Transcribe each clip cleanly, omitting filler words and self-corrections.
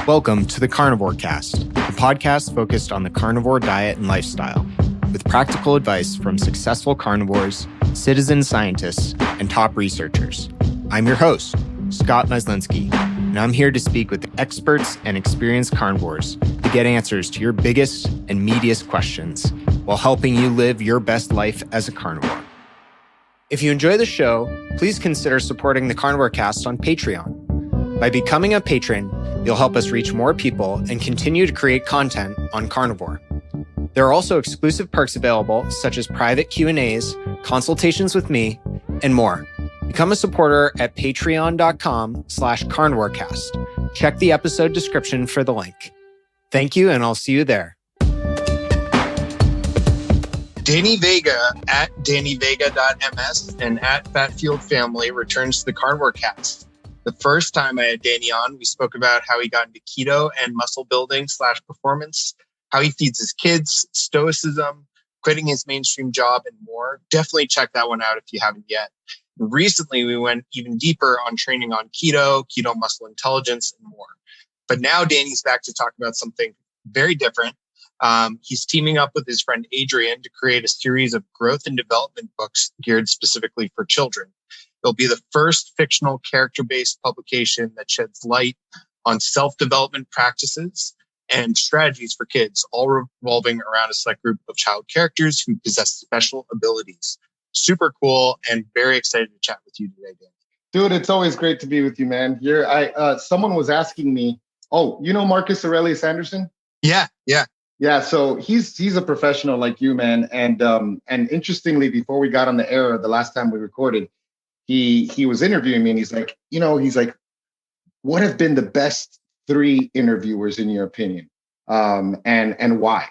Welcome to the Carnivore Cast, the podcast focused on the carnivore diet and lifestyle, with practical advice from successful carnivores, citizen scientists, and top researchers. I'm your host, Scott Myslinski, and I'm here to speak with experts and experienced carnivores to get answers to your biggest and meatiest questions while helping you live your best life as a carnivore. If you enjoy the show, please consider supporting the Carnivore Cast on Patreon. By becoming a patron, you'll help us reach more people and continue to create content on carnivore. There are also exclusive perks available, such as private Q&As, consultations with me, and more. Become a supporter at patreon.com/carnivorecast. Check the episode description for the link. Thank you, and I'll see you there. Danny Vega at dannyvega.ms and at Fatfield Family returns to the Carnivore Cast. The first time I had Danny on, we spoke about how he got into keto and muscle building / performance, how he feeds his kids, stoicism, quitting his mainstream job, and more. Definitely check that one out if you haven't yet. Recently, we went even deeper on training on keto muscle intelligence, and more. But now Danny's back to talk about something very different. He's teaming up with his friend Adrian to create a series of growth and development books geared specifically for children. It'll be the first fictional character-based publication that sheds light on self-development practices and strategies for kids, all revolving around a select group of child characters who possess special abilities. Super cool, and very excited to chat with you today, Dan. Dude, it's always great to be with you, man. Someone was asking me, oh, you know Marcus Aurelius Anderson? Yeah. Yeah, so he's a professional like you, man. And interestingly, before we got on the air the last time we recorded, he was interviewing me, and he's like, what have been the best 3 interviewers in your opinion? And why?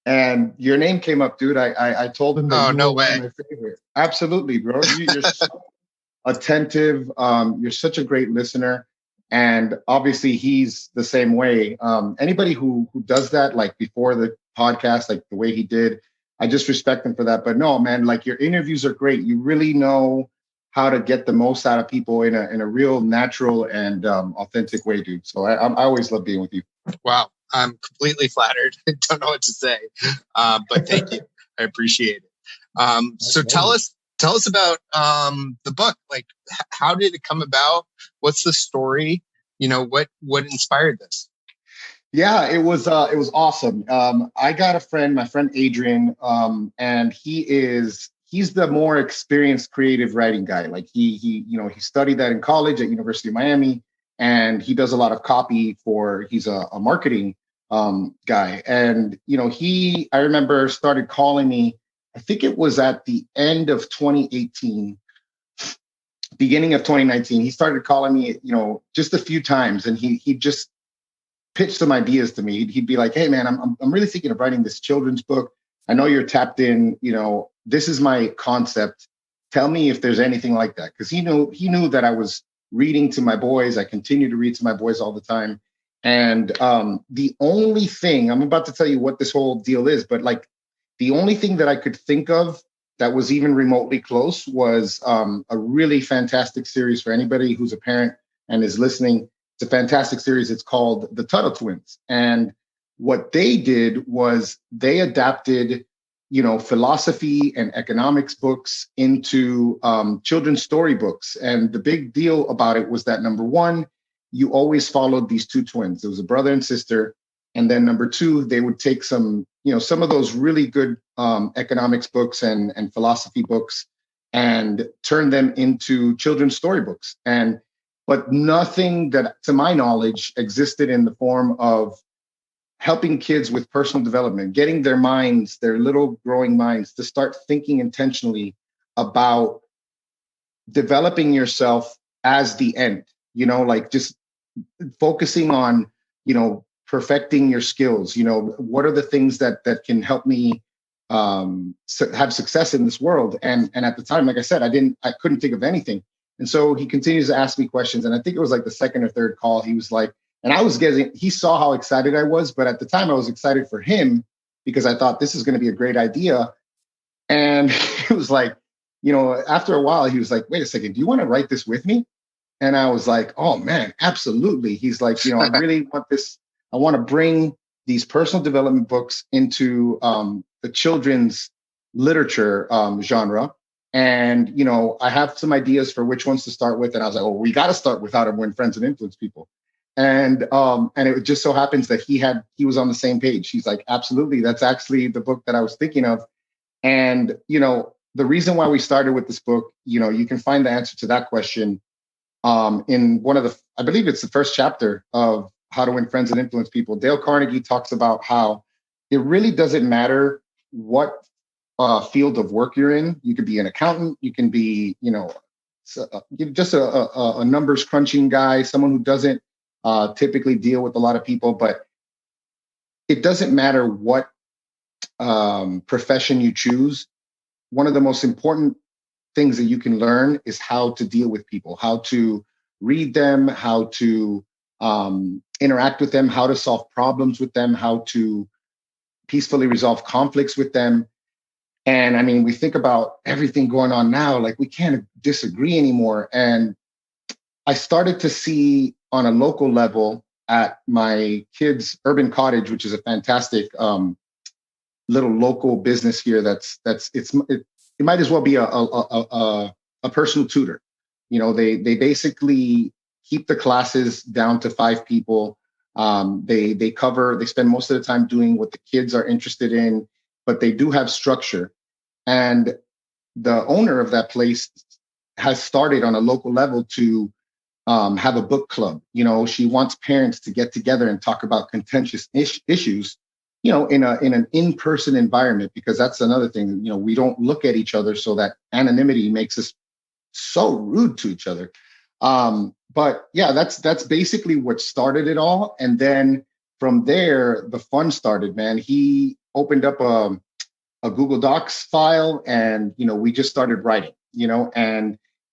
And your name came up, dude. I told him that no way. My favorite. Absolutely, bro. You're so attentive. You're such a great listener. And obviously he's the same way. Anybody who does that, like before the podcast, like the way he did, I just respect him for that. But no, man, like your interviews are great. You really know how to get the most out of people in a real natural and authentic way, dude. So I always love being with you. Wow. I'm completely flattered. I don't know what to say, but thank you. I appreciate it. So tell us about the book. Like, how did it come about? What's the story? What inspired this? Yeah, it was awesome. I got a friend, my friend Adrian, and he's the more experienced creative writing guy. Like he studied that in college at University of Miami, and he does a lot of copy he's a marketing guy. And I remember started calling me. I think it was at the end of 2018, beginning of 2019. He started calling me, just a few times, and he just pitched some ideas to me. He'd be like, "Hey, man, I'm really thinking of writing this children's book. I know you're tapped in. This is my concept. Tell me if there's anything like that." Because he knew that I was reading to my boys. I continue to read to my boys all the time. And the only thing, I'm about to tell you what this whole deal is, but like the only thing that I could think of that was even remotely close was a really fantastic series for anybody who's a parent and is listening. It's a fantastic series. It's called The Tuttle Twins. And what they did was they adapted, philosophy and economics books into children's storybooks. And the big deal about it was that, number one, you always followed these 2 twins. There was a brother and sister. And then number 2, they would take some of those really good economics books and philosophy books and turn them into children's storybooks. But nothing that, to my knowledge, existed in the form of helping kids with personal development, getting their minds, their little growing minds, to start thinking intentionally about developing yourself as the end, like just focusing on, perfecting your skills. What are the things that can help me have success in this world? And at the time, like I said, I couldn't think of anything. And so he continues to ask me questions. And I think it was like the second or third call, he was like, and I was he saw how excited I was, but at the time I was excited for him because I thought this is going to be a great idea. And it was like, after a while, he was like, wait a second, do you want to write this with me? And I was like, oh man, absolutely. He's like, I really want this. I want to bring these personal development books into the children's literature genre. And, I have some ideas for which ones to start with. And I was like, oh, we got to start with How to Win Friends and Influence People. And it just so happens that he was on the same page. He's like, absolutely. That's actually the book that I was thinking of. And, the reason why we started with this book, you can find the answer to that question in one of I believe it's the first chapter of How to Win Friends and Influence People. Dale Carnegie talks about how it really doesn't matter what field of work you're in. You could be an accountant. You can be, just a numbers crunching guy, someone who doesn't typically deal with a lot of people. But it doesn't matter what profession you choose. One of the most important things that you can learn is how to deal with people, how to read them, how to interact with them, how to solve problems with them, how to peacefully resolve conflicts with them. And I mean, we think about everything going on now, like we can't disagree anymore. And I started to see on a local level at my kids' urban cottage, which is a fantastic little local business here. It might as well be a personal tutor. They basically keep the classes down to 5 people. They spend most of the time doing what the kids are interested in, but they do have structure. And the owner of that place has started on a local level to have a book club. She wants parents to get together and talk about contentious issues, in an in-person environment, because that's another thing. We don't look at each other, so that anonymity makes us so rude to each other. But yeah, that's basically what started it all. And then from there, the fun started, man. He opened up a Google Docs file, and we just started writing,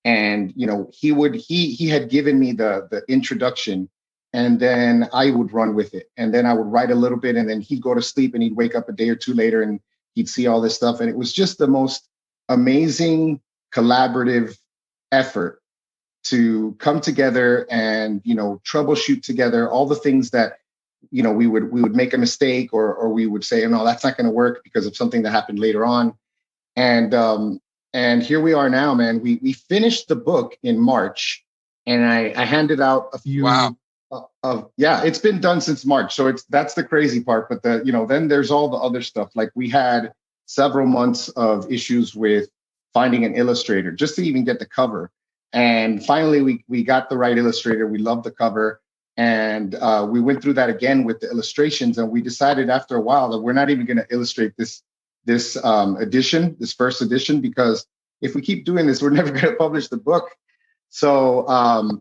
and he had given me the introduction, and then I would run with it, and then I would write a little bit, and then he'd go to sleep, and he'd wake up a day or two later, and he'd see all this stuff, and it was just the most amazing collaborative effort to come together and troubleshoot together all the things that we would make a mistake, or we would say, no, that's not going to work because of something that happened later on. And here we are now, man. We finished the book in March, and I handed out a few. Wow. It's been done since March, so that's the crazy part. But then there's all the other stuff. Like we had several months of issues with finding an illustrator just to even get the cover, and finally we got the right illustrator. We loved the cover, and we went through that again with the illustrations, and we decided after a while that we're not even going to illustrate this edition, this first edition, because if we keep doing this, we're never going to publish the book. So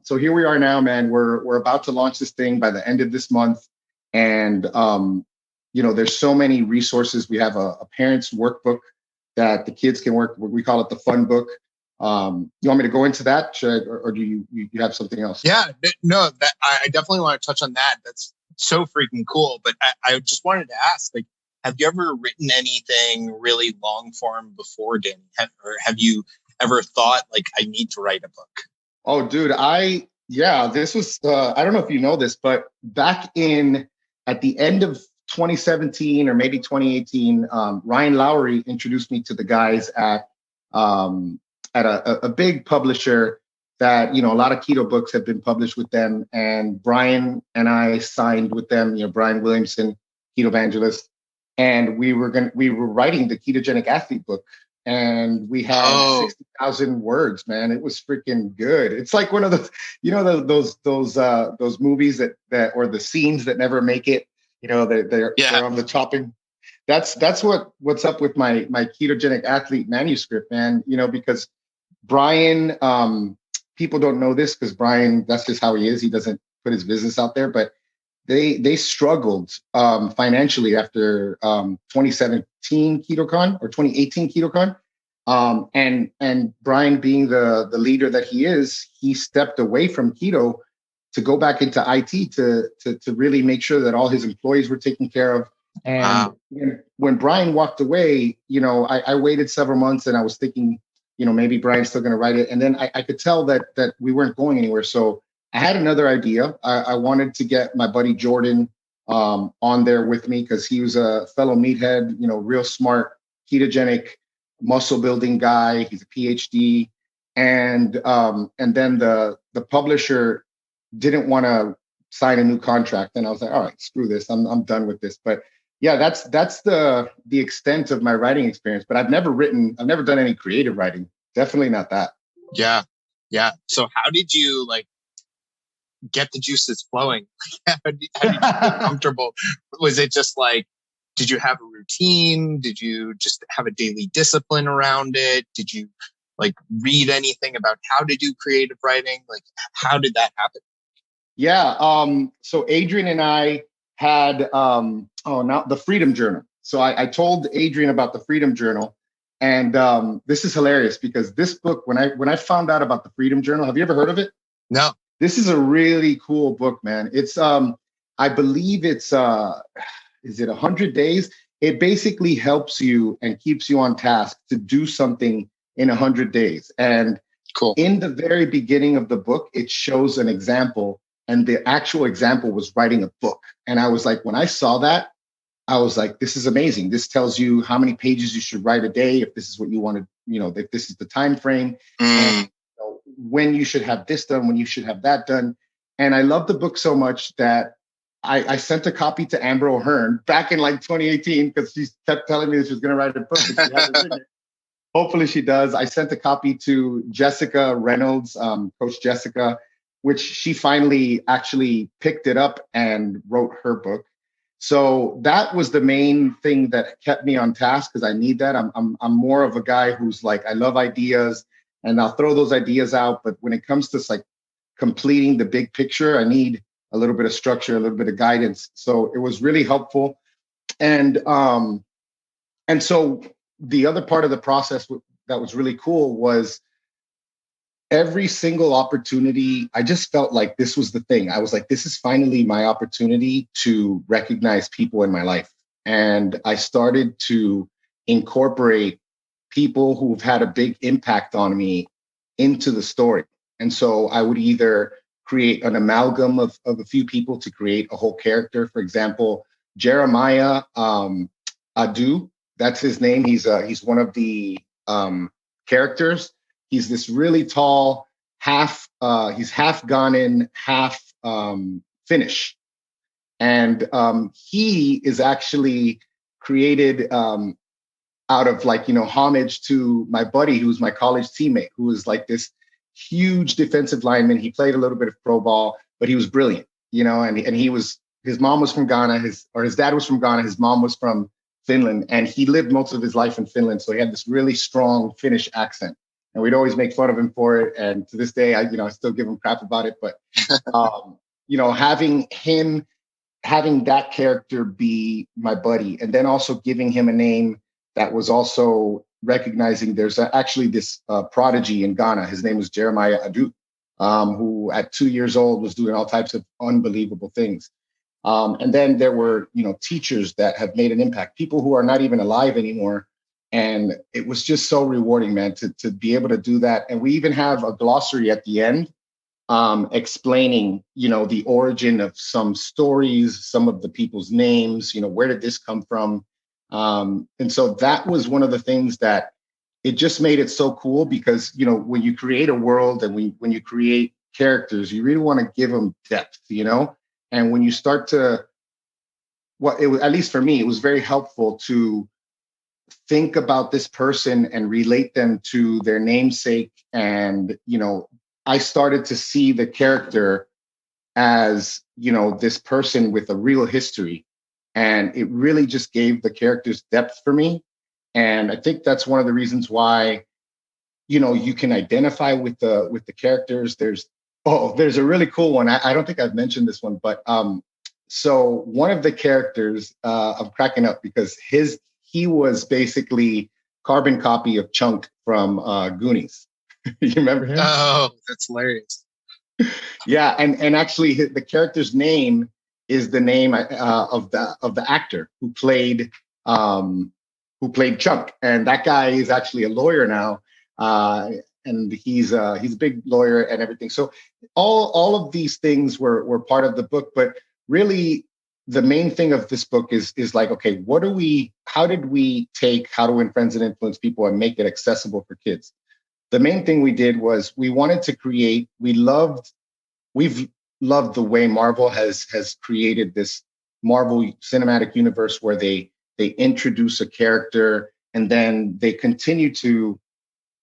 here we are now, man. We're about to launch this thing by the end of this month, and there's so many resources. We have a parents' workbook that the kids can work. We call it the fun book. You want me to go into that, or do you have something else? Yeah, no, that I definitely want to touch on that. That's so freaking cool. But I just wanted to ask, like, have you ever written anything really long form before, Danny? Or have you ever thought, like, I need to write a book? Oh, dude, this was, I don't know if you know this, but back at the end of 2017 or maybe 2018, Ryan Lowry introduced me to the guys at a big publisher that, a lot of keto books have been published with them. And Brian and I signed with them, Brian Williamson, Keto Evangelist. And we were writing the Ketogenic Athlete book. And we had 60,000 words, man. It was freaking good. It's like one of those, those movies that or the scenes that never make it. They're on the chopping. That's what's up with my Ketogenic Athlete manuscript, man. Because Brian, people don't know this because Brian, that's just how he is. He doesn't put his business out there, but they struggled financially after 2017 KetoCon or 2018 KetoCon. And Brian, being the leader that he is, he stepped away from keto to go back into IT to really make sure that all his employees were taken care of. And when Brian walked away, I waited several months and I was thinking, maybe Brian's still going to write it. And then I could tell that we weren't going anywhere. So I had another idea. I wanted to get my buddy Jordan on there with me because he was a fellow meathead, real smart, ketogenic, muscle building guy. He's a PhD. And then the publisher didn't want to sign a new contract. And I was like, all right, screw this. I'm done with this. But yeah, that's the extent of my writing experience. But I've never done any creative writing. Definitely not that. Yeah. Yeah. So how did you get the juices flowing? How did you feel comfortable? Was it just did you have a routine? Did you just have a daily discipline around it? Did you read anything about how to do creative writing? How did that happen? Yeah. So Adrian and I had now the Freedom Journal. So I told Adrian about the Freedom Journal, and this is hilarious because this book, when I found out about the Freedom Journal, have you ever heard of it? No. This is a really cool book, man. It's I believe it's is it 100 days? It basically helps you and keeps you on task to do something in 100 days. And cool. In the very beginning of the book, it shows an example. And the actual example was writing a book. And I was like, when I saw that, I was like, this is amazing. This tells you how many pages you should write a day, if this is what you want to, if this is the time frame, and, when you should have this done, when you should have that done. And I love the book so much that I sent a copy to Amber O'Hearn back in 2018 because she kept telling me that she was going to write a book. And she hasn't written it. Hopefully she does. I sent a copy to Jessica Reynolds, Coach Jessica, which she finally actually picked it up and wrote her book. So that was the main thing that kept me on task because I need that. I'm more of a guy who's I love ideas and I'll throw those ideas out. But when it comes to completing the big picture, I need a little bit of structure, a little bit of guidance. So it was really helpful. And so the other part of the process that was really cool was every single opportunity, I just felt like this was the thing. I was like, this is finally my opportunity to recognize people in my life. And I started to incorporate people who've had a big impact on me into the story. And so I would either create an amalgam of a few people to create a whole character. For example, Jeremiah Adu, that's his name. He's one of the characters. He's this really tall, he's half Ghanaian, half Finnish. And he is actually created out of homage to my buddy, who's my college teammate, who was this huge defensive lineman. He played a little bit of pro ball, but he was brilliant, and his mom was from Ghana, his dad was from Ghana, his mom was from Finland, and he lived most of his life in Finland. So he had this really strong Finnish accent. And we'd always make fun of him for it. And to this day, I still give him crap about it. But, having that character be my buddy, and then also giving him a name that was also recognizing there's actually this prodigy in Ghana. His name was Jeremiah Adu, who at 2 years old was doing all types of unbelievable things. And then there were, teachers that have made an impact, people who are not even alive anymore. And it was just so rewarding, man, to be able to do that. And we even have a glossary at the end explaining, the origin of some stories, some of the people's names, where did this come from? And so that was one of the things that it just made it so cool because, when you create a world and when you create characters, you really want to give them depth, and when you start to, at least for me, it was very helpful to think about this person and relate them to their namesake. And, I started to see the character as, this person with a real history. And it really just gave the characters depth for me. And I think that's one of the reasons why, you can identify with the characters. There's a really cool one. I don't think I've mentioned this one, but so one of the characters, I'm cracking up because he was basically carbon copy of Chunk from Goonies. You remember him? Oh, that's hilarious. Yeah, and actually the character's name is the name of the actor who played Chunk, and that guy is actually a lawyer now. and he's a big lawyer and everything. So all of these things were part of the book, but really the main thing of this book is like, okay, how did we take How to Win Friends and Influence People and make it accessible for kids? The main thing we did was we wanted to create, we've loved the way Marvel has created this Marvel Cinematic Universe where they introduce a character and then they continue to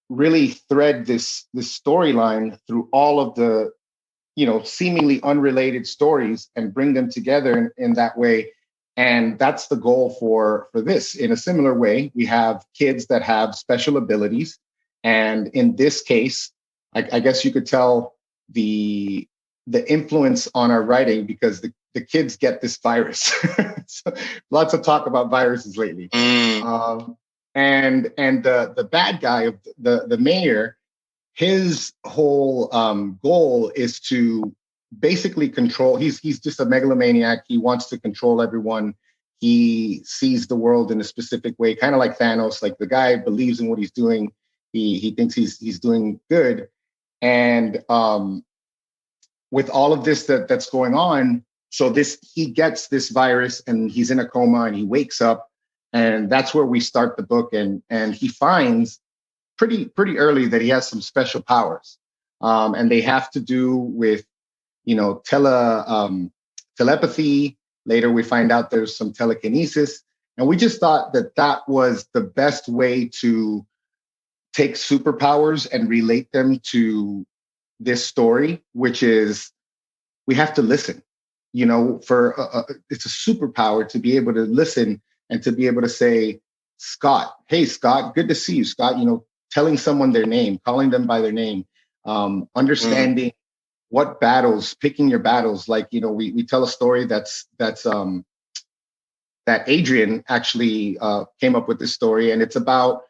really thread this storyline through all of the, seemingly unrelated stories and bring them together in that way. And that's the goal for this. In a similar way, we have kids that have special abilities. And in this case, I guess you could tell the influence on our writing because the kids get this virus. So, lots of talk about viruses lately. And the bad guy of the mayor, his whole goal is to basically control. He's just a megalomaniac. He wants to control everyone. He sees the world in a specific way, kind of like Thanos. Like the guy believes in what he's doing. He thinks he's doing good. And with all of this that's going on, so he gets this virus and he's in a coma and he wakes up, and that's where we start the book. And he finds pretty early that he has some special powers, and they have to do with telepathy. Later we find out there's some telekinesis, and we just thought that was the best way to take superpowers and relate them to this story, which is we have to listen. For it's a superpower to be able to listen and to be able to say, Scott, hey, Scott, good to see you, Scott. Telling someone their name, calling them by their name, understanding what battles, picking your battles. Like, we tell a story that Adrian actually came up with this story, and it's about,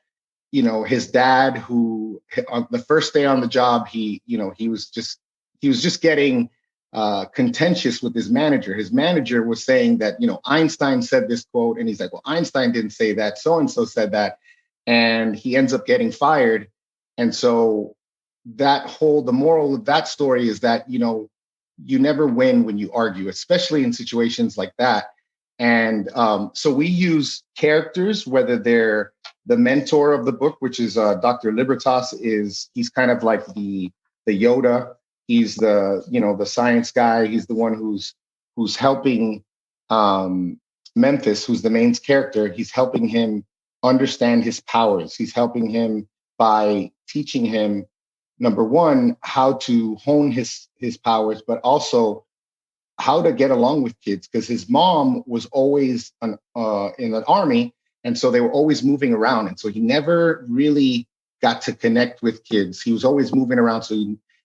his dad who on the first day on the job, he was just getting contentious with his manager. His manager was saying that, Einstein said this quote, and he's like, well, Einstein didn't say that. So-and-so said that. And he ends up getting fired. And so the moral of that story is that, you never win when you argue, especially in situations like that. And so we use characters, whether they're the mentor of the book, which is Dr. Libertas, he's kind of like the Yoda. He's the science guy. He's the one who's helping Memphis, who's the main character. He's helping him understand his powers. He's helping him by teaching him, number one, how to hone his powers, but also how to get along with kids, because his mom was always in an army, and so they were always moving around, and so he never really got to connect with kids. He was always moving around.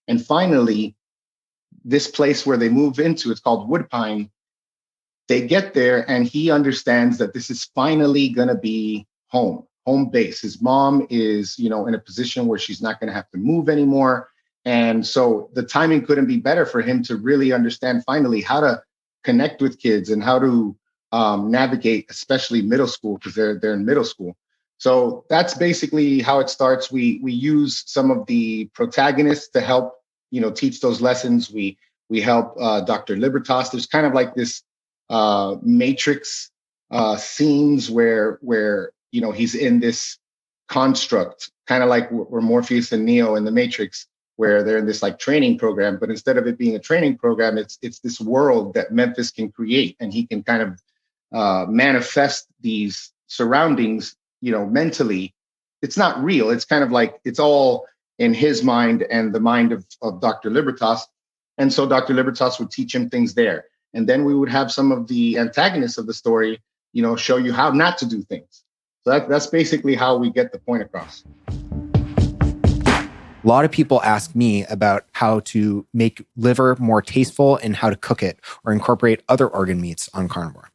And finally, this place where they move into, it's called Woodpine. They get there, and he understands that this is finally going to be home base. His mom is, in a position where she's not going to have to move anymore. And so the timing couldn't be better for him to really understand finally how to connect with kids and how to navigate, especially middle school, because they're in middle school. So that's basically how it starts. We use some of the protagonists to help, teach those lessons. We help Dr. Libertas. There's kind of like this matrix scenes where he's in this construct, kind of like where Morpheus and Neo in the Matrix, where they're in this like training program, but instead of it being a training program, it's this world that Memphis can create, and he can kind of manifest these surroundings, mentally. It's not real. It's kind of like it's all in his mind and the mind of Dr. Libertas. And so Dr. Libertas would teach him things there. And then we would have some of the antagonists of the story, show you how not to do things. So that's basically how we get the point across. A lot of people ask me about how to make liver more tasteful and how to cook it or incorporate other organ meats on Carnivore.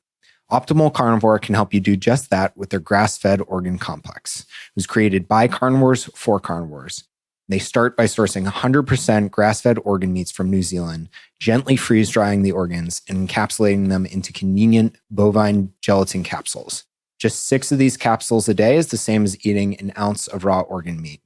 Optimal Carnivore can help you do just that with their grass-fed organ complex. It was created by carnivores for carnivores. They start by sourcing 100% grass-fed organ meats from New Zealand, gently freeze-drying the organs and encapsulating them into convenient bovine gelatin capsules. Just 6 of these capsules a day is the same as eating an ounce of raw organ meat.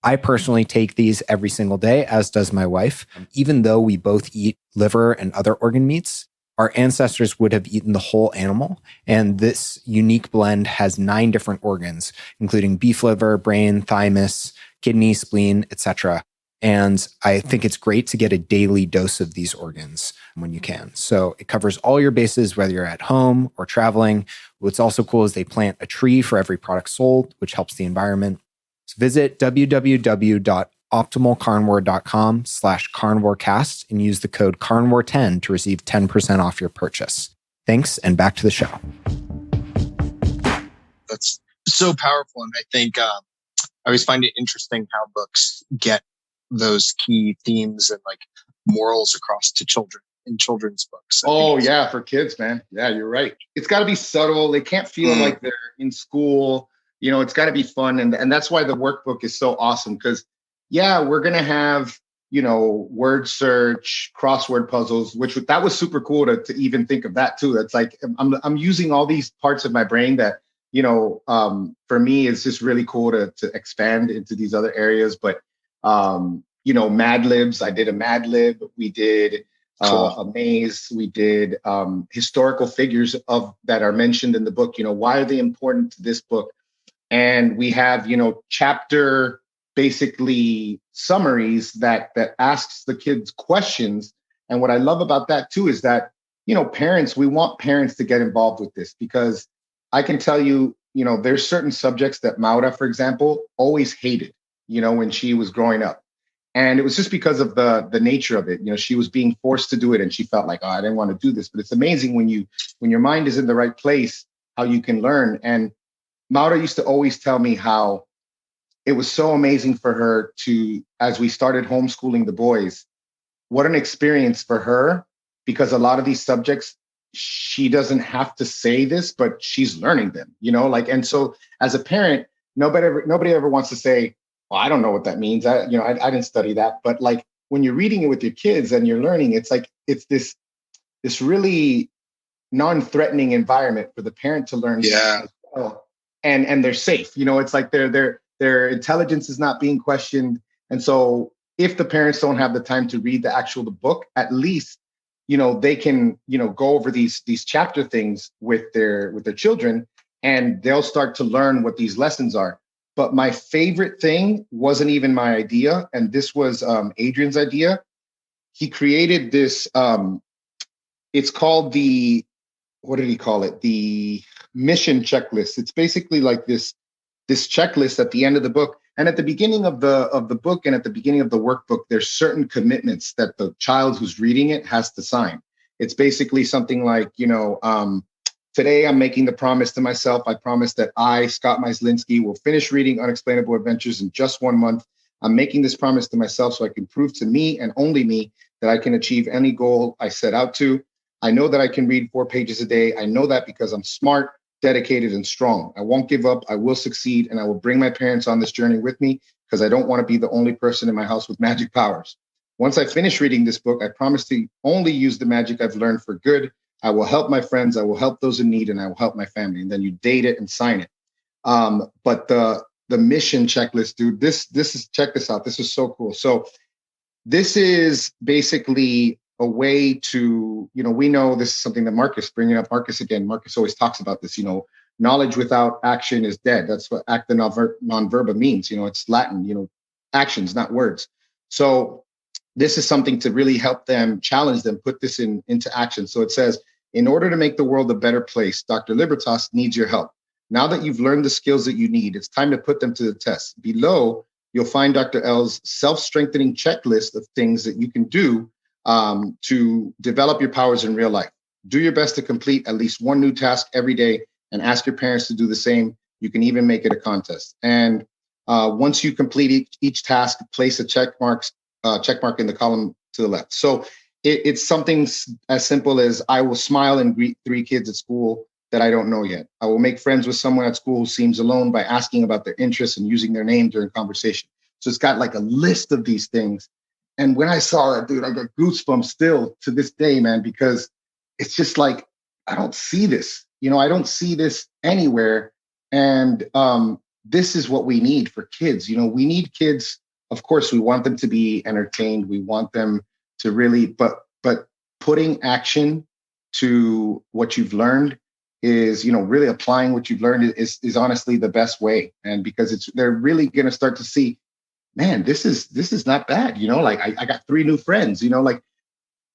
I personally take these every single day, as does my wife. Even though we both eat liver and other organ meats, our ancestors would have eaten the whole animal. And this unique blend has 9 different organs, including beef liver, brain, thymus, kidney, spleen, etc. And I think it's great to get a daily dose of these organs when you can. So it covers all your bases, whether you're at home or traveling. What's also cool is they plant a tree for every product sold, which helps the environment. So visit www.optimalcarnivore.com/carnivorecast and use the code carnivore10 to receive 10% off your purchase. Thanks, and back to the show. That's so powerful. And I think I always find it interesting how books get those key themes and like morals across to children in children's books. Oh yeah, for kids, man. Yeah, you're right. It's got to be subtle. They can't feel like they're in school. It's got to be fun. And that's why the workbook is so awesome because, yeah, we're going to have, word search, crossword puzzles, that was super cool to even think of that too. That's like, I'm using all these parts of my brain that, for me, it's just really cool to expand into these other areas. But, Mad Libs, I did a Mad Lib. We did a maze. We did historical figures that are mentioned in the book. Why are they important to this book? And we have, chapter basically summaries that asks the kids questions. And what I love about that too is that, parents, we want parents to get involved with this because I can tell you, there's certain subjects that Maura, for example, always hated, when she was growing up. And it was just because of the nature of it. She was being forced to do it and she felt like, oh, I didn't want to do this. But it's amazing when your mind is in the right place, how you can learn. And Maura used to always tell me how it was so amazing for her to, as we started homeschooling the boys, what an experience for her, because a lot of these subjects, she doesn't have to say this, but she's learning them, and so as a parent, nobody ever wants to say, well, I don't know what that means. I didn't study that. But like when you're reading it with your kids and you're learning, it's like, it's this really non-threatening environment for the parent to learn. Yeah. As well. And they're safe. It's like their intelligence is not being questioned. And so if the parents don't have the time to read the book, at least, they can, go over these chapter things with their children, and they'll start to learn what these lessons are. But my favorite thing wasn't even my idea. And this was Adrian's idea. He created this, it's called what did he call it? The mission checklist. It's basically like this checklist at the end of the book. And at the beginning of the book and at the beginning of the workbook, there's certain commitments that the child who's reading it has to sign. It's basically something like, today I'm making the promise to myself. I promise that I, Scott Myslinski, will finish reading Unexplainable Adventures in just 1 month. I'm making this promise to myself so I can prove to me and only me that I can achieve any goal I set out to. I know that I can read 4 pages a day. I know that because I'm smart, dedicated, and strong. I won't give up. I will succeed. And I will bring my parents on this journey with me because I don't want to be the only person in my house with magic powers. Once I finish reading this book, I promise to only use the magic I've learned for good. I will help my friends. I will help those in need, and I will help my family. And then you date it and sign it. But the mission checklist, dude, this is, check this out. This is so cool. So this is basically a way to, we know this is something that Marcus, bringing up Marcus again, Marcus always talks about this, knowledge without action is dead. That's what acta non verba means. It's Latin, actions, not words. So this is something to really help them, challenge them, put this into action. So it says, in order to make the world a better place, Dr. Libertas needs your help. Now that you've learned the skills that you need, it's time to put them to the test. Below, you'll find Dr. L's self-strengthening checklist of things that you can do to develop your powers in real life. Do your best to complete at least 1 new task every day and ask your parents to do the same. You can even make it a contest. And once you complete each task, place a check mark in the column to the left. So it's something as simple as I will smile and greet 3 kids at school that I don't know yet. I will make friends with someone at school who seems alone by asking about their interests and using their name during conversation. So it's got like a list of these things. And when I saw that, dude, I got goosebumps still to this day, man, because it's just like, I don't see this, I don't see this anywhere. And this is what we need for kids. We need kids. Of course, we want them to be entertained. We want them to really, but putting action to what you've learned is, really applying what you've learned is honestly the best way. And because they're really going to start to see, man, this is not bad. Like I got 3 new friends, like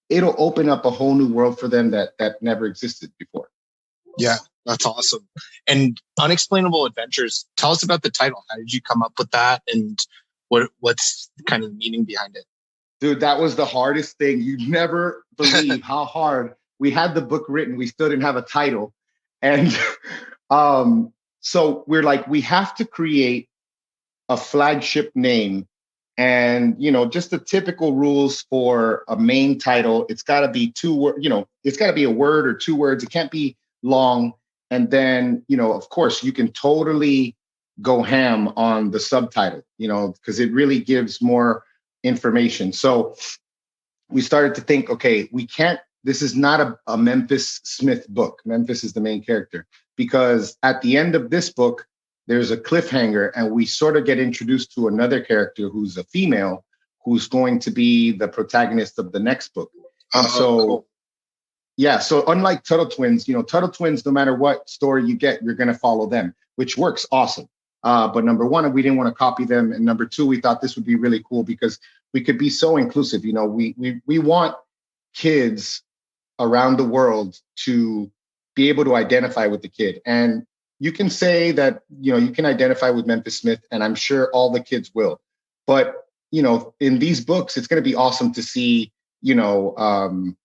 it'll open up a whole new world for them that never existed before. Yeah, that's awesome. And Unexplainable Adventures, tell us about the title. How did you come up with that? And what's kind of the meaning behind it? Dude, that was the hardest thing. You'd never believe how hard. We had the book written. We still didn't have a title. And so we're like, we have to create a flagship name. And, just the typical rules for a main title. It's got to be 2 words, it's got to be a word or 2 words. It can't be long. And then, of course, you can totally go ham on the subtitle, because it really gives more information. So we started to think, okay, this is not a Memphis Smith book. Memphis is the main character, because at the end of this book, there's a cliffhanger and we sort of get introduced to another character who's a female, who's going to be the protagonist of the next book. Cool. Yeah. So unlike Tuttle Twins, Tuttle Twins, no matter what story you get, you're going to follow them, which works awesome. But number 1, we didn't want to copy them. And number 2, we thought this would be really cool because we could be so inclusive. We want kids around the world to be able to identify with the kid. And you can say that, you can identify with Memphis Smith, and I'm sure all the kids will. But, in these books, it's going to be awesome to see, an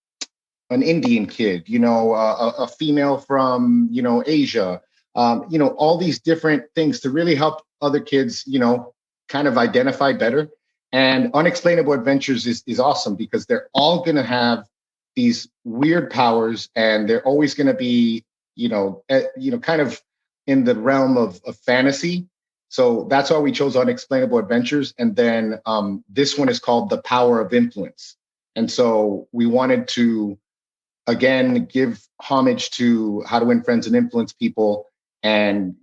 Indian kid, a female from, Asia, all these different things to really help other kids, kind of identify better. And Unexplainable Adventures is awesome because they're all going to have these weird powers, and they're always going to be, kind of in the realm of fantasy. So that's why we chose Unexplainable Adventures. And then this one is called The Power of Influence. And so we wanted to, again, give homage to How to Win Friends and Influence People, and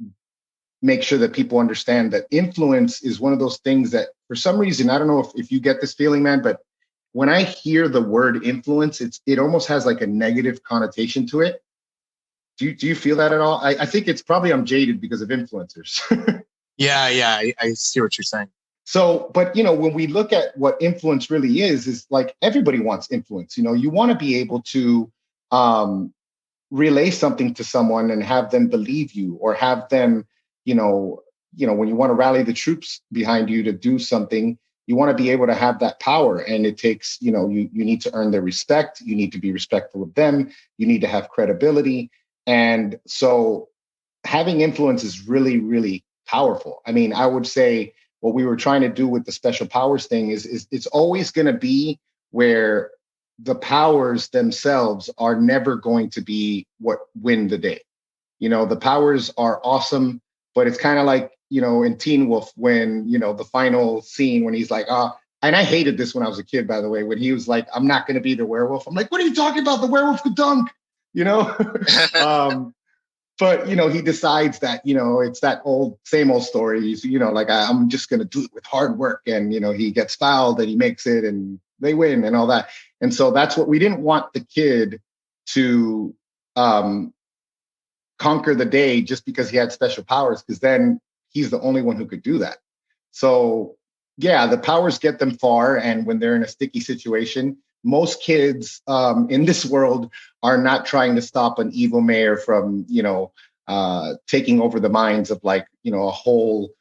make sure that people understand that influence is one of those things that, for some reason, I don't know if you get this feeling, man, but when I hear the word influence, it almost has like a negative connotation to it. Do you feel that at all? I think it's probably I'm jaded because of influencers. Yeah, I see what you're saying. So, but, when we look at what influence really is like everybody wants influence. You want to be able to relay something to someone and have them believe you, or have them, when you want to rally the troops behind you to do something, you want to be able to have that power. And it takes, you need to earn their respect. You need to be respectful of them. You need to have credibility. And so having influence is really, really powerful. I mean, I would say what we were trying to do with the special powers thing is it's always going to be where the powers themselves are never going to be what win the day. The powers are awesome, but it's kind of like, in Teen Wolf, when, the final scene when he's like, and I hated this when I was a kid, by the way, when he was like, I'm not going to be the werewolf. I'm like, what are you talking about? The werewolf could dunk, But, he decides that, it's that same old story. He's, like, I'm just going to do it with hard work. And, he gets fouled and he makes it and they win and all that. And so that's what we didn't want the kid to conquer the day just because he had special powers, because then he's the only one who could do that. So, yeah, the powers get them far. And when they're in a sticky situation, most kids in this world are not trying to stop an evil mayor from, taking over the minds of a whole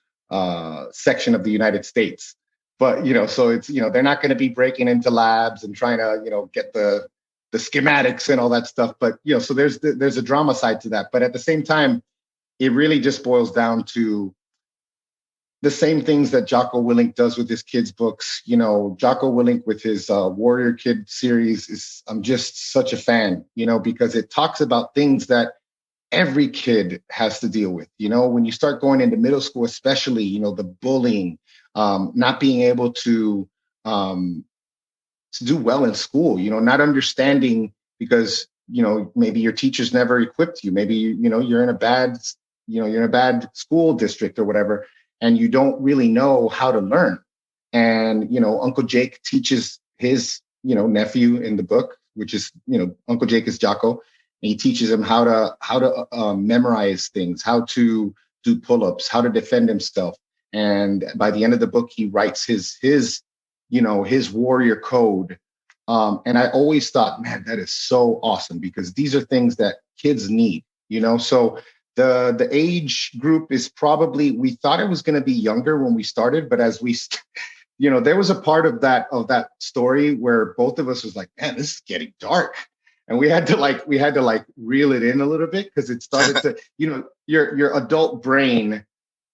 section of the United States. But, so it's, they're not going to be breaking into labs and trying to, get the schematics and all that stuff. But, so there's a drama side to that. But at the same time, it really just boils down to the same things that Jocko Willink does with his kids' books. Jocko Willink with his Warrior Kid series I'm just such a fan, because it talks about things that every kid has to deal with. When you start going into middle school, especially, the bullying, not being able to do well in school, not understanding because, maybe your teachers never equipped you. Maybe, you're in a bad, you're in a bad school district or whatever, and you don't really know how to learn. And, Uncle Jake teaches his, nephew in the book, which is, Uncle Jake is Jocko. And he teaches him how to memorize things, how to do pull-ups, how to defend himself. And by the end of the book, he writes his warrior code. And I always thought, man, that is so awesome, because these are things that kids need, So the age group is probably, we thought it was going to be younger when we started, but as we, there was a part of that story where both of us was like, man, this is getting dark. And we had to reel it in a little bit, because it started to, your adult brain,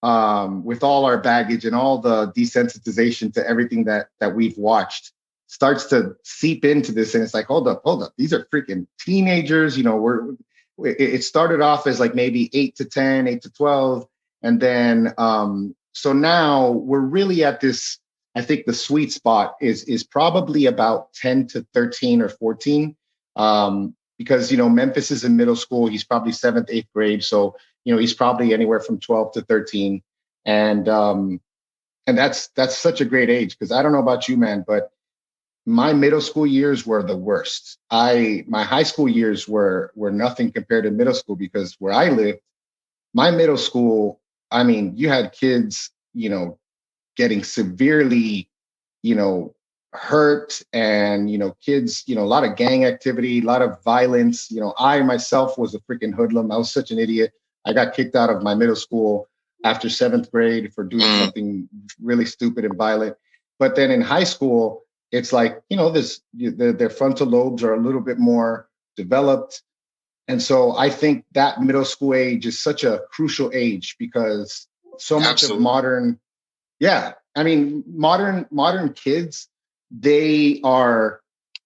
with all our baggage and all the desensitization to everything that we've watched, starts to seep into this. And it's like, hold up. These are freaking teenagers. It started off as like maybe 8 to 10, 8 to 12. And then, so now we're really at this, I think the sweet spot is probably about 10 to 13 or 14. Because, Memphis is in middle school. He's probably 7th, 8th grade. So, he's probably anywhere from 12 to 13. And that's such a great age, because I don't know about you, man, but my middle school years were the worst. My high school years were nothing compared to middle school, because where I lived, my middle school, I mean, you had kids, getting severely, hurt, and, kids, a lot of gang activity, a lot of violence. I myself was a freaking hoodlum. I was such an idiot. I got kicked out of my middle school after 7th grade for doing something really stupid and violent. But then in high school, it's like, their frontal lobes are a little bit more developed. And so I think that middle school age is such a crucial age, because so much of modern kids, they are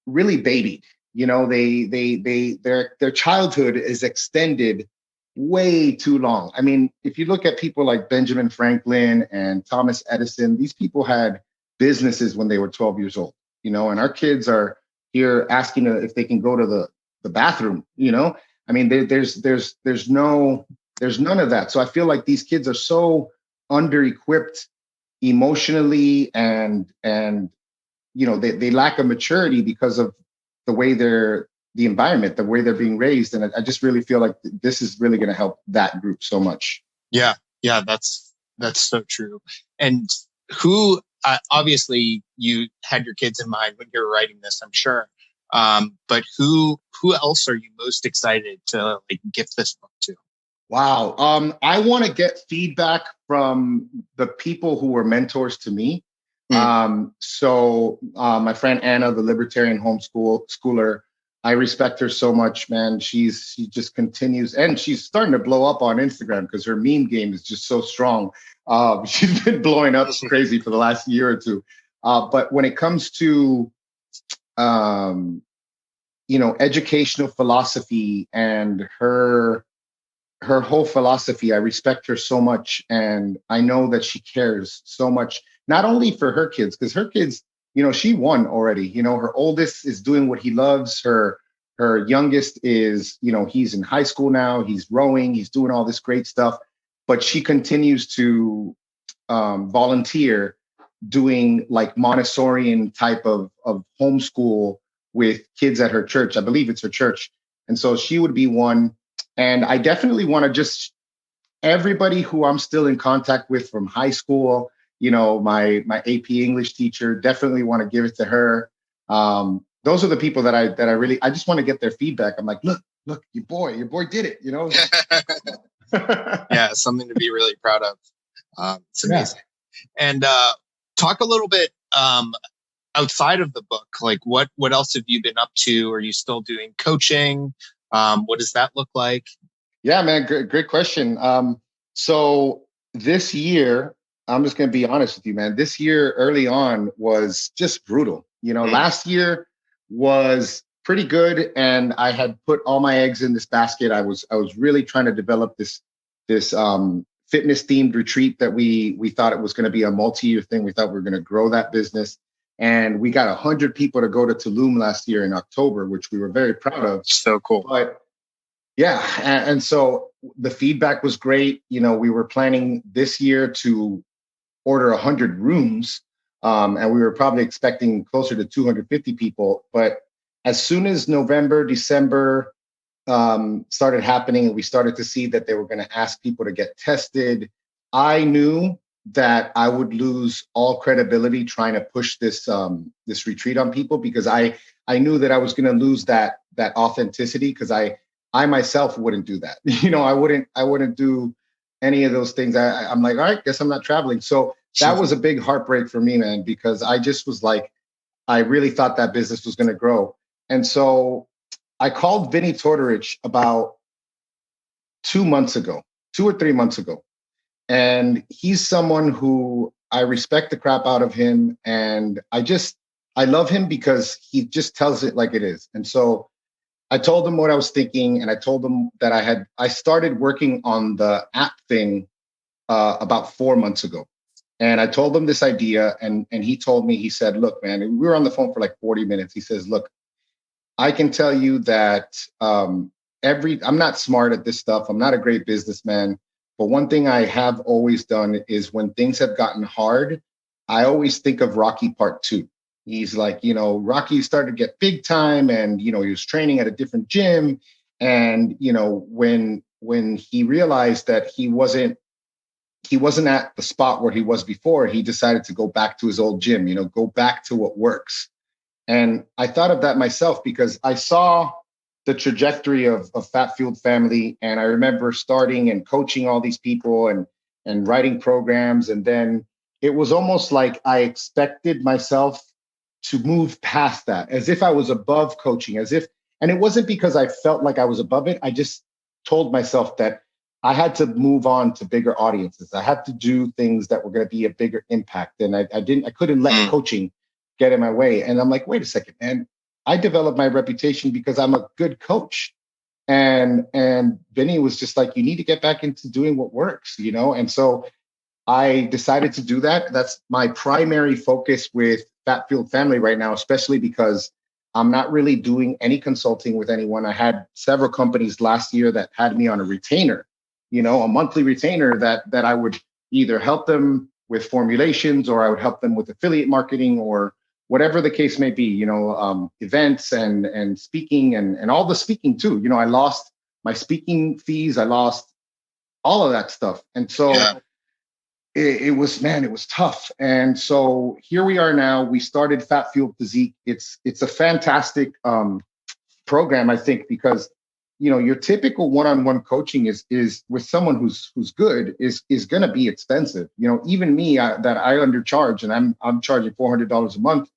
really babied. Their childhood is extended way too long. I mean, if you look at people like Benjamin Franklin and Thomas Edison, these people had businesses when they were 12 years old, and our kids are here asking if they can go to the bathroom, I mean, there's none of that. So I feel like these kids are so under-equipped emotionally, and they lack a maturity because of the way the environment, the way they're being raised. And I just really feel like this is really going to help that group so much. Yeah, that's so true. And who, obviously you had your kids in mind when you were writing this, I'm sure. But who else are you most excited to gift this book to? Wow. I want to get feedback from the people who were mentors to me. So my friend Anna, the libertarian homeschooler, I respect her so much, man. She just continues, and she's starting to blow up on Instagram because her meme game is just so strong. She's been blowing up crazy for the last year or two. But when it comes to, educational philosophy and her whole philosophy, I respect her so much. And I know that she cares so much, not only for her kids, because her kids, she won already. Her oldest is doing what he loves. Her youngest is, he's in high school now. He's rowing. He's doing all this great stuff. But she continues to volunteer doing like Montessorian type of homeschool with kids at her church. I believe it's her church. And so she would be one. And I definitely want to just everybody who I'm still in contact with from high school, my AP English teacher, definitely want to give it to her. Those are the people that I just want to get their feedback. I'm like, look, your boy did it, Yeah, something to be really proud of. It's amazing. Yeah. And talk a little bit outside of the book, like what else have you been up to? Are you still doing coaching? What does that look like? Yeah, man, great question. So this year, I'm just going to be honest with you, man. This year early on was just brutal. Last year was pretty good, and I had put all my eggs in this basket. I was really trying to develop this fitness themed retreat that we thought it was going to be a multi-year thing. We thought we were going to grow that business, and we got 100 people to go to Tulum last year in October, which we were very proud of. So cool. But Yeah. And so the feedback was great. We were planning this year to order 100 rooms, and we were probably expecting closer to 250 people. But as soon as November, December started happening, and we started to see that they were going to ask people to get tested, I knew that I would lose all credibility trying to push this retreat on people, because I knew that I was going to lose that authenticity, because I myself wouldn't do that. I wouldn't do any of those things. I'm like, all right, guess I'm not traveling. So that was a big heartbreak for me, man, because I just was like, I really thought that business was going to grow. And so I called Vinny Tortorich about 2 months ago, 2 or 3 months ago. And he's someone who I respect the crap out of him. And I love him because he just tells it like it is. And so I told him what I was thinking, and I told him that I started working on the app thing about 4 months ago. And I told him this idea, and he told me, he said, look, man, we were on the phone for like 40 minutes. He says, look, I can tell you that I'm not smart at this stuff. I'm not a great businessman. But one thing I have always done is when things have gotten hard, I always think of Rocky Part 2. He's like, Rocky started to get big time, and, he was training at a different gym. And, when he realized that he wasn't at the spot where he was before, he decided to go back to his old gym, go back to what works. And I thought of that myself because I saw the trajectory of Fat Fueled Family. And I remember starting and coaching all these people and writing programs. And then it was almost like I expected myself to move past that, as if I was above coaching, and it wasn't because I felt like I was above it. I just told myself that I had to move on to bigger audiences. I had to do things that were going to be a bigger impact. And I couldn't let coaching get in my way. And I'm like, wait a second, man. I developed my reputation because I'm a good coach. And Vinny was just like, you need to get back into doing what works, And so I decided to do that. That's my primary focus with Fat Fueled Family right now, especially because I'm not really doing any consulting with anyone. I had several companies last year that had me on a retainer, a monthly retainer that I would either help them with formulations, or I would help them with affiliate marketing, or whatever the case may be, events and speaking and all the speaking too. I lost my speaking fees. I lost all of that stuff. And so it was tough. And so here we are now. We started Fat Fueled Physique. It's a fantastic program, I think, because your typical one-on-one coaching is with someone who's good is going to be expensive. Even me, that I undercharge, and I'm charging $400 a month.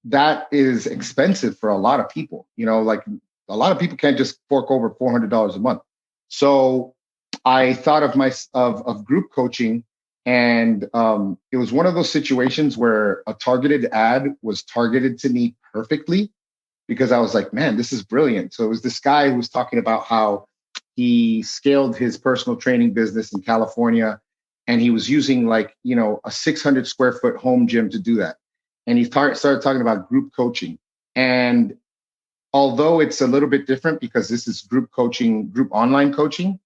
That is expensive for a lot of people. Like a lot of people can't just fork over $400 a month. So I thought of group coaching, and it was one of those situations where a targeted ad was targeted to me perfectly, because I was like, man, this is brilliant. So it was this guy who was talking about how he scaled his personal training business in California, and he was using a 600 square foot home gym to do that. And he started talking about group coaching. And although it's a little bit different because this is group coaching, group online coaching,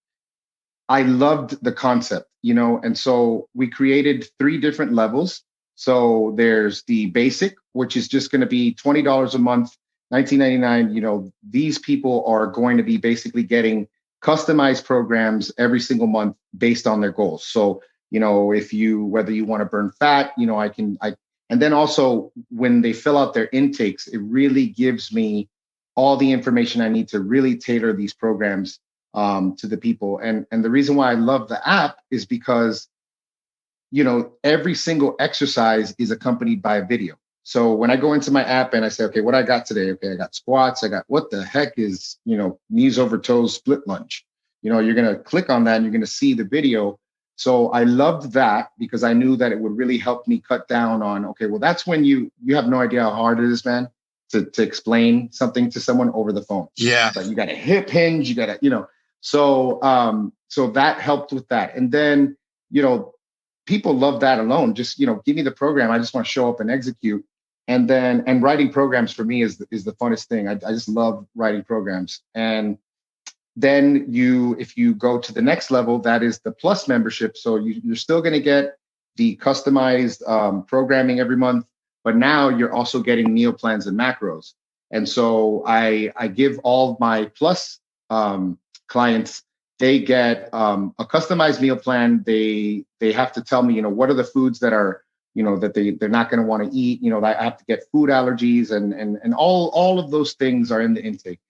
I loved the concept, and so we created 3 different levels. So there's the basic, which is just going to be $20 a month, $19.99. These people are going to be basically getting customized programs every single month based on their goals. So, whether you want to burn fat, and then also when they fill out their intakes, it really gives me all the information I need to really tailor these programs to the people. And the reason why I love the app is because, every single exercise is accompanied by a video. So when I go into my app and I say, okay, what I got today? Okay, I got squats. I got, what the heck is, knees over toes, split lunge. You're going to click on that and you're going to see the video. So I loved that because I knew that it would really help me cut down on, okay, well, that's when you have no idea how hard it is, man, to explain something to someone over the phone. Yeah. But you got a hip hinge, you got to, so that helped with that. And then, people love that alone. Just, give me the program. I just want to show up and execute. And writing programs for me is the funnest thing. I just love writing programs. And then if you go to the next level, that is the plus membership. So you're still going to get the customized programming every month, but now you're also getting meal plans and macros. And so I give all my plus clients, they get a customized meal plan. They have to tell me, what are the foods that are, that they're not going to want to eat. I have to get food allergies and all of those things are in the intake.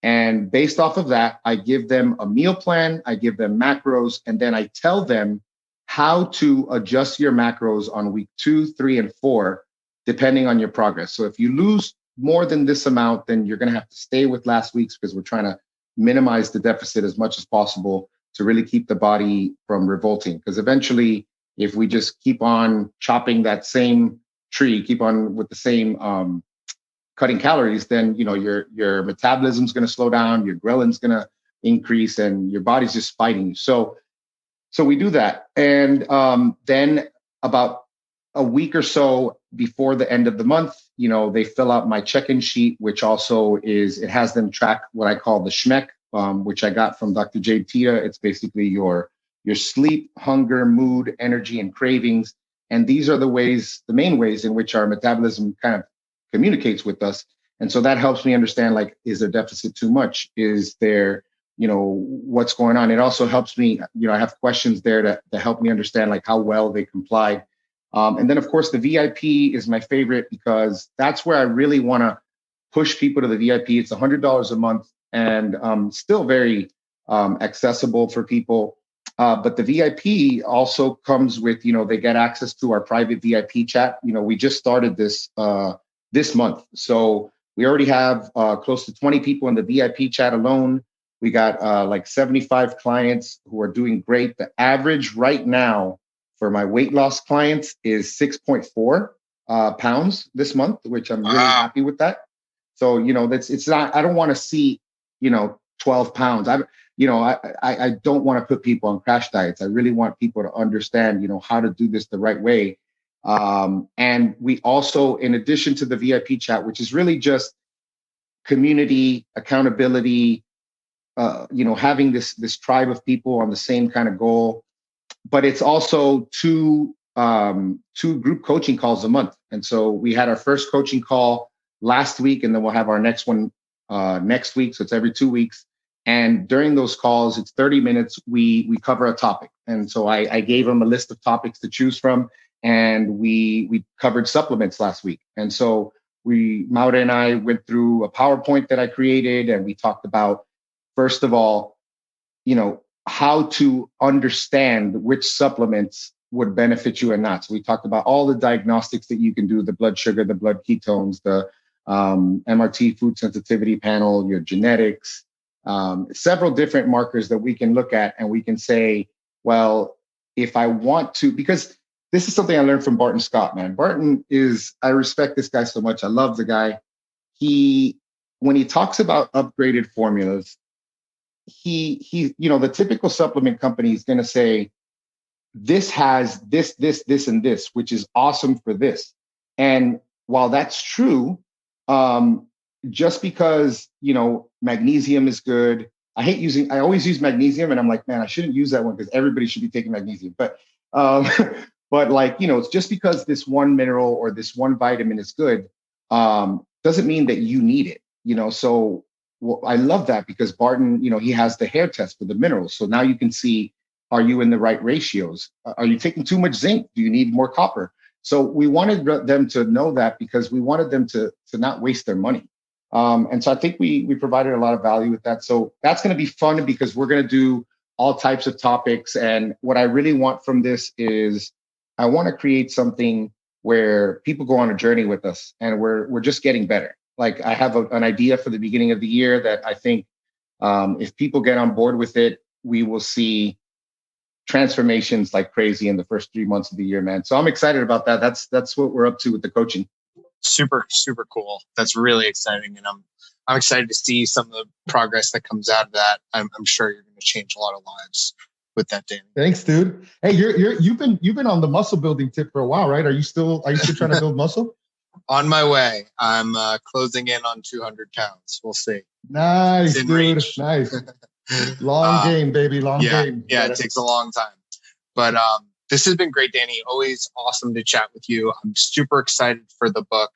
And based off of that, I give them a meal plan, I give them macros, and then I tell them how to adjust your macros on week 2, 3, and 4, depending on your progress. So if you lose more than this amount, then you're going to have to stay with last week's, because we're trying to minimize the deficit as much as possible to really keep the body from revolting. Because eventually, if we just keep on chopping that same tree, keep on with the same cutting calories, then your metabolism's going to slow down, your ghrelin's going to increase, and your body's just fighting you. So we do that, and then about a week or so before the end of the month, they fill out my check-in sheet, which also it has them track what I call the SHMEC, which I got from Dr. Jade Tita. It's basically your sleep, hunger, mood, energy, and cravings. And these are the main ways in which our metabolism kind of communicates with us. And so that helps me understand, like, is there deficit too much? Is there, what's going on? It also helps me, I have questions there to help me understand, like, how well they complied. And then, of course, the VIP is my favorite, because that's where I really want to push people to the VIP. It's $100 a month and still very accessible for people. But the VIP also comes with, they get access to our private VIP chat. We just started this month. So we already have close to 20 people in the VIP chat alone. We got like 75 clients who are doing great. The average right now for my weight loss clients is 6.4 pounds this month, which I'm really happy with that. So, it's not, I don't want to see, 12 pounds. I don't want to put people on crash diets. I really want people to understand, how to do this the right way. And we also, in addition to the VIP chat, which is really just community accountability, having this tribe of people on the same kind of goal, but it's also two group coaching calls a month. And so we had our first coaching call last week, and then we'll have our next one next week. So it's every 2 weeks. And during those calls, it's 30 minutes. We cover a topic. And so I gave them a list of topics to choose from. And we covered supplements last week. And so Maura and I went through a PowerPoint that I created, and we talked about, first of all, how to understand which supplements would benefit you and not. So we talked about all the diagnostics that you can do, the blood sugar, the blood ketones, the MRT food sensitivity panel, your genetics, several different markers that we can look at, and we can say, well, if I want to, because this is something I learned from Barton Scott, man. Barton I respect this guy so much. I love the guy. When he talks about upgraded formulas, he the typical supplement company is going to say, this has this, and this, which is awesome for this. And while that's true, just because, magnesium is good. I always use magnesium, and I'm like, man, I shouldn't use that one because everybody should be taking magnesium. But, it's just because this one mineral or this one vitamin is good, doesn't mean that you need it, So I love that, because Barton, he has the hair test for the minerals. So now you can see, are you in the right ratios? Are you taking too much zinc? Do you need more copper? So we wanted them to know that, because we wanted them to not waste their money. And so I think we provided a lot of value with that. So that's going to be fun, because we're going to do all types of topics. And what I really want from this is I want to create something where people go on a journey with us, and we're just getting better. Like, I have an idea for the beginning of the year that I think if people get on board with it, we will see transformations like crazy in the first 3 months of the year, man. So I'm excited about that. That's what we're up to with the coaching. Super, super cool. That's really exciting. And I'm excited to see some of the progress that comes out of that. I'm sure you're going to change a lot of lives with that, Danny. Thanks, dude. Hey, you've been on the muscle building tip for a while, right? Are you still trying to build muscle? On my way. I'm closing in on 200 pounds. We'll see. Nice, dude. Range. Nice. Long game, baby. Long game. Yeah, it takes a long time. But this has been great, Danny. Always awesome to chat with you. I'm super excited for the book.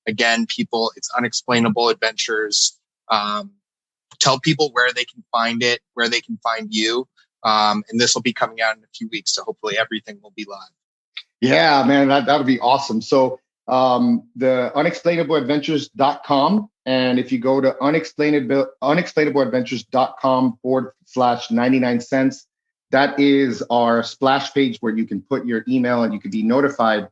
Again, people, it's Unexplainable Adventures. Tell people where they can find it, where they can find you. And this will be coming out in a few weeks. So hopefully everything will be live. Yeah, man, that would be awesome. So the unexplainableadventures.com. And if you go to unexplainableadventures.com/99 cents, that is our splash page where you can put your email and you can be notified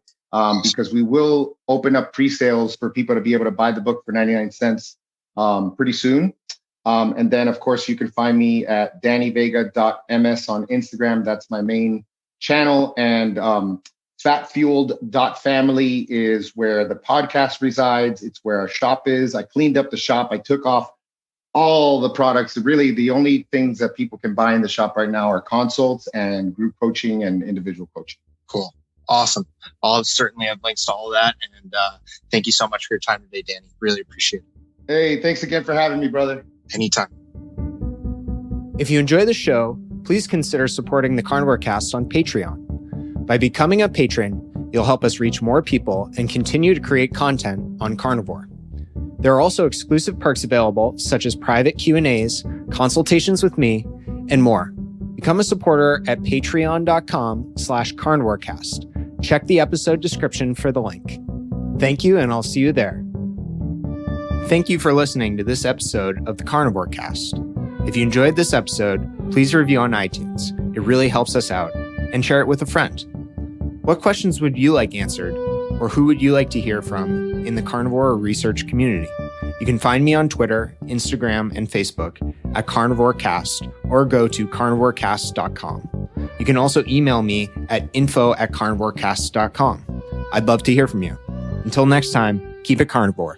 because we will open up pre-sales for people to be able to buy the book for 99 cents pretty soon. And then, of course, you can find me at dannyvega.ms on Instagram. That's my main channel. And fatfueled.family is where the podcast resides. It's where our shop is. I cleaned up the shop. I took off all the products. Really, the only things that people can buy in the shop right now are consults and group coaching and individual coaching. Cool. Awesome. I'll certainly have links to all of that. And thank you so much for your time today, Danny. Really appreciate it. Hey, thanks again for having me, brother. Anytime. If you enjoy the show, please consider supporting the Carnivore Cast on Patreon. By becoming a patron, you'll help us reach more people and continue to create content on carnivore. There are also exclusive perks available, such as private Q&As, consultations with me, and more. Become a supporter at patreon.com/carnivorecast. Check the episode description for the link. Thank you, and I'll see you there. Thank you for listening to this episode of the Carnivore Cast. If you enjoyed this episode, please review on iTunes. It really helps us out. And share it with a friend. What questions would you like answered? Or who would you like to hear from in the carnivore research community? You can find me on Twitter, Instagram, and Facebook at Carnivore Cast or go to carnivorecast.com. You can also email me at info@carnivorecast.com. I'd love to hear from you. Until next time, keep it carnivore.